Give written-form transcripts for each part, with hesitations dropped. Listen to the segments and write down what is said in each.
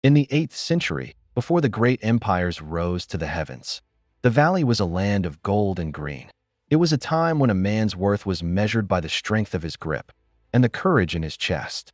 In the 8th century, before the great empires rose to the heavens, the valley was a land of gold and green. It was a time when a man's worth was measured by the strength of his grip and the courage in his chest.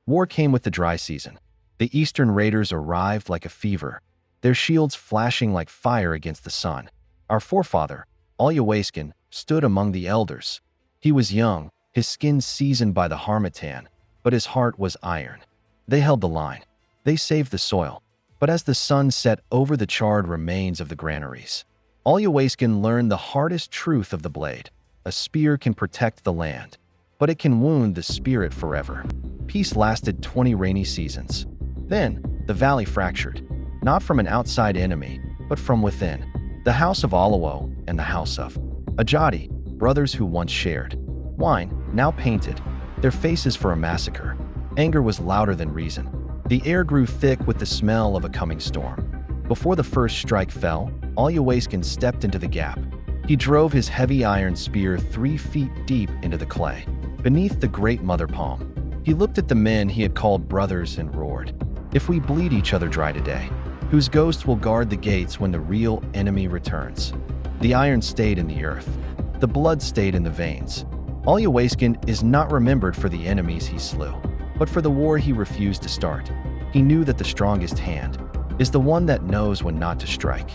War came with the dry season. The eastern raiders arrived like a fever, their shields flashing like fire against the sun. Our forefather, Alyawayskin, stood among the elders. He was young, his skin seasoned by the harmattan, but his heart was iron. They held the line. They saved the soil. But as the sun set over the charred remains of the granaries, Alyawayskin learned the hardest truth of the blade. A spear can protect the land, but it can wound the spirit forever. Peace lasted 20 rainy seasons. Then, the valley fractured, not from an outside enemy, but from within. The house of Alawo and the house of Ajadi, brothers who once shared wine, now painted their faces for a massacre. Anger was louder than reason. The air grew thick with the smell of a coming storm. Before the first strike fell, Alyawayskin stepped into the gap. He drove his heavy iron spear 3 feet deep into the clay, beneath the great mother palm. He looked at the men he had called brothers and roared, "If we bleed each other dry today, whose ghosts will guard the gates when the real enemy returns?" The iron stayed in the earth. The blood stayed in the veins. Alyawayskin is not remembered for the enemies he slew, but for the war he refused to start. He knew that the strongest hand is the one that knows when not to strike.